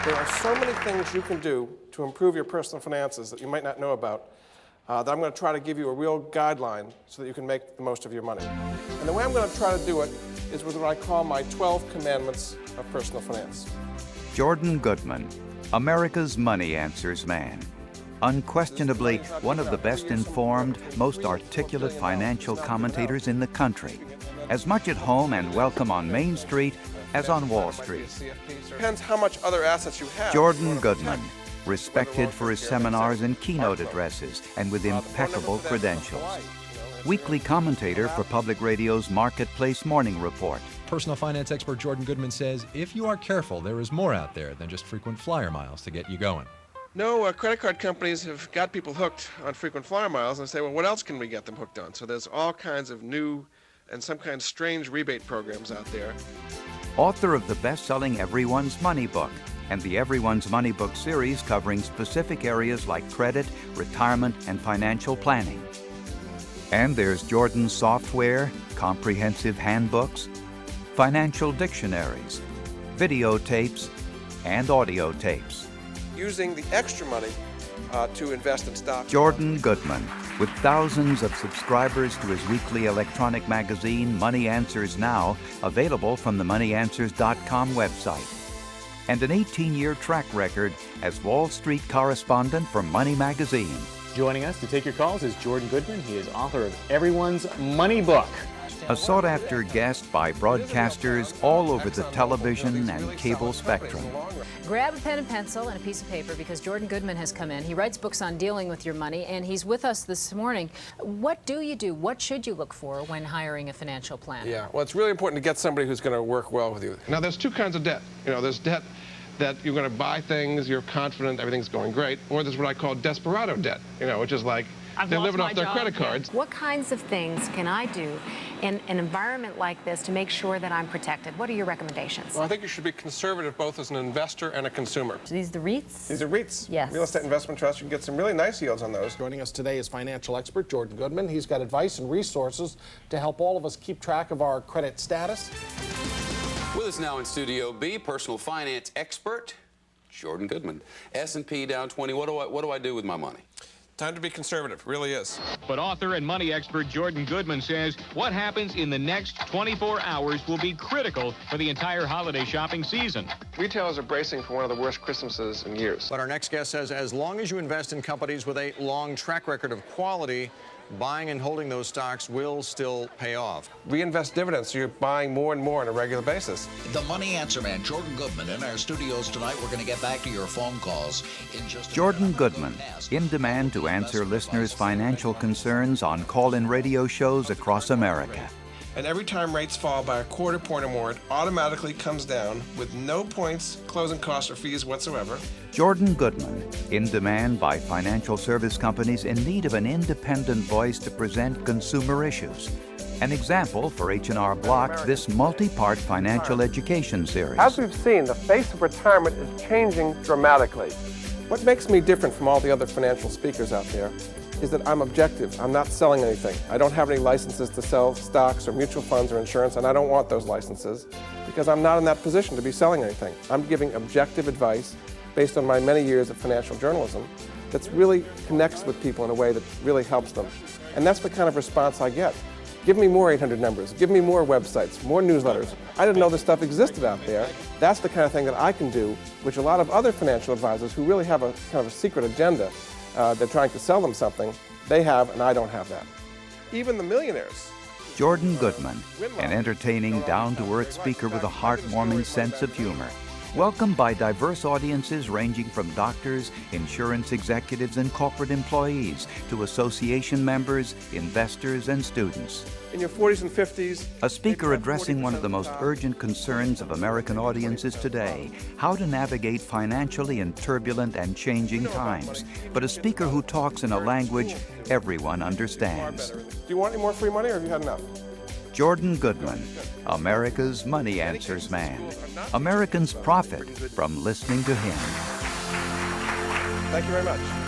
There are so many things you can do to improve your personal finances that you might not know about that I'm going to try to give you a real guideline so that you can make the most of your money. And the way I'm going to try to do it is with what I call my 12 commandments of personal finance. Jordan Goodman, America's money answers man. Unquestionably one of the best informed, most articulate financial commentators in the country. As much at home and welcome on Main Street as on Wall Street. Depends how much other assets you have. Jordan Goodman, respected for his seminars and keynote addresses, and with impeccable credentials. Weekly commentator for Public Radio's Marketplace Morning Report. Personal finance expert Jordan Goodman says if you are careful, there is more out there than just frequent flyer miles to get you going. No, credit card companies have got people hooked on frequent flyer miles and say, well, what else can we get them hooked on? So there's all kinds of new and some kind of strange rebate programs out there. Author of the best-selling Everyone's Money book and the Everyone's Money book series covering specific areas like credit, retirement, and financial planning. And there's Jordan's software, comprehensive handbooks, financial dictionaries, videotapes, and audio tapes. Using the extra money to invest in stocks. Jordan Goodman, with thousands of subscribers to his weekly electronic magazine, Money Answers Now, available from the moneyanswers.com website. And an 18-year track record as Wall Street correspondent for Money Magazine. Joining us to take your calls is Jordan Goodman. He is author of Everyone's Money book. A sought-after guest by broadcasters all over the television and cable spectrum. Grab a pen and pencil and a piece of paper because Jordan Goodman has come in. He writes books on dealing with your money, and he's with us this morning. What do you do? What should you look for when hiring a financial planner? Yeah, well, it's really important to get somebody who's going to work well with you. Now, there's two kinds of debt. There's debt that you're going to buy things, you're confident everything's going great, or there's what I call desperado debt, which is like they're living off their credit cards. What kinds of things can I do in an environment like this to make sure that I'm protected? What are your recommendations? Well, I think you should be conservative both as an investor and a consumer. So these the REITs? These are REITs. Yes. Real estate investment trust. You can get some really nice yields on those. Joining us today is financial expert Jordan Goodman. He's got advice and resources to help all of us keep track of our credit status. With us now in Studio B, personal finance expert Jordan Goodman. S&P down 20. What do I do with my money? Time to be conservative, really is. But author and money expert Jordan Goodman says what happens in the next 24 hours will be critical for the entire holiday shopping season. Retailers are bracing for one of the worst Christmases in years. But our next guest says as long as you invest in companies with a long track record of quality, buying and holding those stocks will still pay off. Reinvest dividends, so you're buying more and more on a regular basis. The Money Answer Man, Jordan Goodman, in our studios tonight. We're going to get back to your phone calls in just a Jordan Goodman, in demand to answer listeners' financial concerns on call-in radio shows across America. And every time rates fall by a quarter point or more, it automatically comes down with no points, closing costs, or fees whatsoever. Jordan Goodman, in demand by financial service companies in need of an independent voice to present consumer issues. An example for H&R Block, this multi-part financial education series. As we've seen, the face of retirement is changing dramatically. What makes me different from all the other financial speakers out there is that I'm objective. I'm not selling anything. I don't have any licenses to sell stocks or mutual funds or insurance, and I don't want those licenses because I'm not in that position to be selling anything. I'm giving objective advice based on my many years of financial journalism that really connects with people in a way that really helps them. And that's the kind of response I get. Give me more 800 numbers. Give me more websites, more newsletters. I didn't know this stuff existed out there. That's the kind of thing that I can do, which a lot of other financial advisors who really have a kind of a secret agenda, they're trying to sell them something, they have, and I don't have that. Even the millionaires. Jordan Goodman, an entertaining, down-to-earth speaker with a heartwarming sense of humor. Welcomed by diverse audiences ranging from doctors, insurance executives, and corporate employees to association members, investors, and students. In your 40s and 50s. A speaker addressing one of the most urgent concerns of American audiences today, how to navigate financially in turbulent and changing times. But a speaker who talks in a language everyone understands. Do you want any more free money, or have you had enough? Jordan Goodman, America's Money Answers Man. Americans profit from listening to him. Thank you very much.